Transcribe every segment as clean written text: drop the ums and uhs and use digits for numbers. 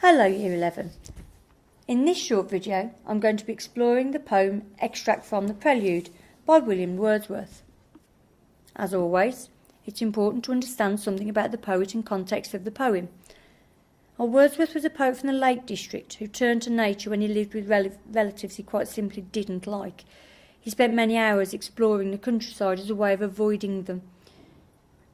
Hello Year 11. In this short video I'm going to be exploring the poem Extract from the Prelude by William Wordsworth. As always, it's important to understand something about the poet and context of the poem. Wordsworth was a poet from the Lake District who turned to nature when he lived with relatives he quite simply didn't like. He spent many hours exploring the countryside as a way of avoiding them.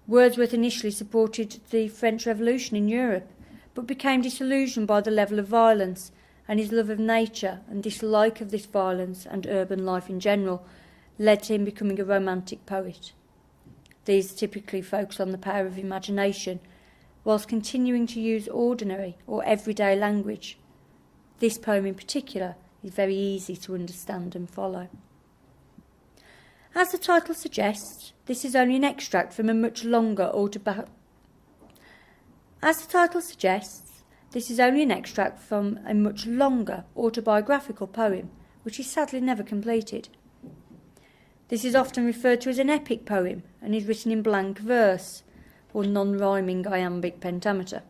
Wordsworth initially supported the French Revolution in Europe, but became disillusioned by the level of violence, and his love of nature and dislike of this violence and urban life in general led to him becoming a romantic poet. These typically focus on the power of imagination, whilst continuing to use ordinary or everyday language. This poem in particular is very easy to understand and follow. As the title suggests, this is only an extract from a much longer autobiographical poem, which is sadly never completed. This is often referred to as an epic poem and is written in blank verse, or non-rhyming iambic pentameter.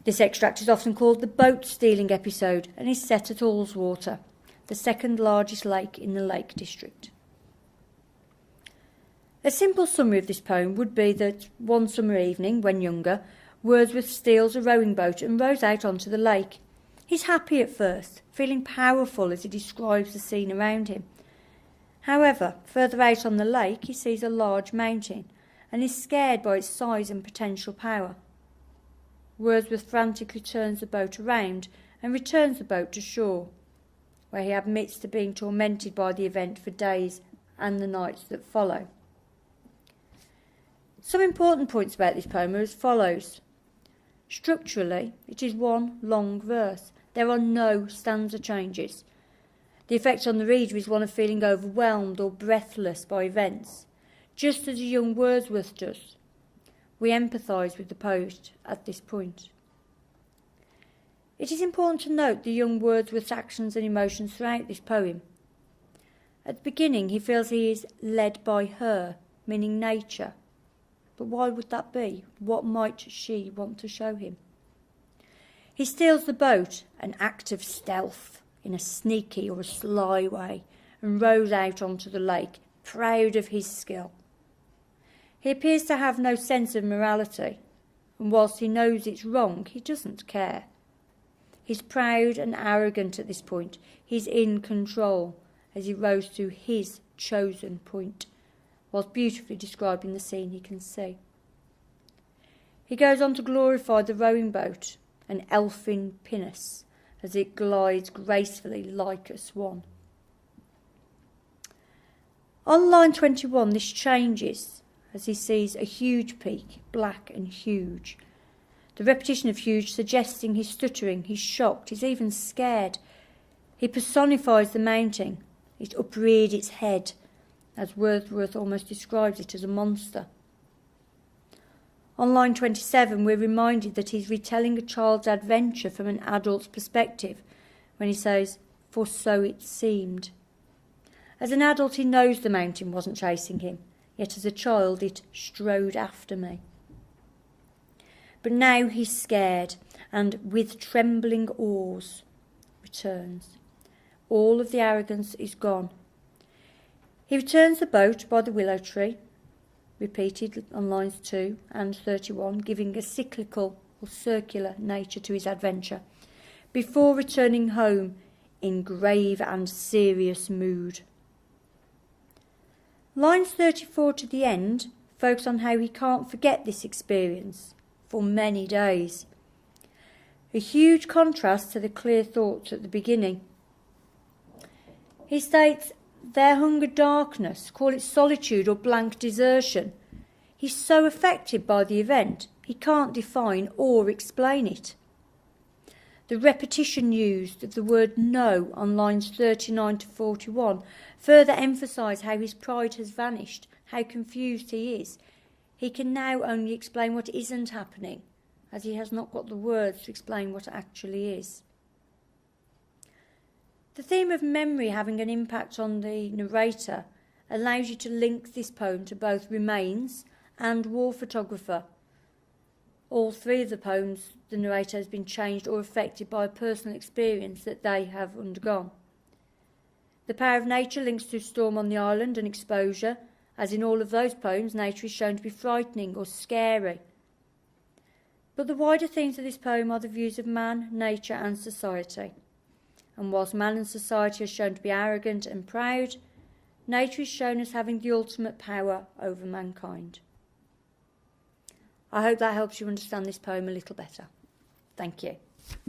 This extract is often called the boat-stealing episode and is set at Ullswater, the second largest lake in the Lake District. A simple summary of this poem would be that one summer evening, when younger, Wordsworth steals a rowing boat and rows out onto the lake. He's happy at first, feeling powerful as he describes the scene around him. However, further out on the lake he sees a large mountain and is scared by its size and potential power. Wordsworth frantically turns the boat around and returns the boat to shore, where he admits to being tormented by the event for days and the nights that follow. Some important points about this poem are as follows. Structurally, it is one long verse. There are no stanza changes. The effect on the reader is one of feeling overwhelmed or breathless by events, just as a young Wordsworth does. We empathise with the poet at this point. It is important to note the young Wordsworth's actions and emotions throughout this poem. At the beginning, he feels he is led by her, meaning nature. But why would that be? What might she want to show him? He steals the boat, an act of stealth, in a sneaky or a sly way, and rows out onto the lake, proud of his skill. He appears to have no sense of morality, and whilst he knows it's wrong, he doesn't care. He's proud and arrogant at this point. He's in control as he rows to his chosen point, whilst beautifully describing the scene he can see. He goes on to glorify the rowing boat, an elfin pinnace, as it glides gracefully like a swan. On line 21, this changes as he sees a huge peak, black and huge. The repetition of huge suggesting he's stuttering, he's shocked, he's even scared. He personifies the mountain. It upreared its head, as Wordsworth almost describes it as a monster. On line 27, we're reminded that he's retelling a child's adventure from an adult's perspective when he says, "For so it seemed." As an adult, he knows the mountain wasn't chasing him, yet as a child it strode after me. But now he's scared and, with trembling oars, returns. All of the arrogance is gone. He returns the boat by the willow tree, repeated on lines 2 and 31, giving a cyclical or circular nature to his adventure, before returning home in grave and serious mood. Lines 34 to the end focus on how he can't forget this experience for many days. A huge contrast to the clear thoughts at the beginning. He states, "There hung a darkness, call it solitude or blank desertion." He's so affected by the event, he can't define or explain it. The repetition used of the word no on lines 39 to 41 further emphasise how his pride has vanished, how confused he is. He can now only explain what isn't happening, as he has not got the words to explain what actually is. The theme of memory having an impact on the narrator allows you to link this poem to both Remains and War Photographer. all three of the poems, the narrator has been changed or affected by a personal experience that they have undergone. The power of nature links to storm on the island and exposure, as in all of those poems, nature is shown to be frightening or scary. But the wider themes of this poem are the views of man, nature and society. And whilst man and society are shown to be arrogant and proud, nature is shown as having the ultimate power over mankind. I hope that helps you understand this poem a little better. Thank you.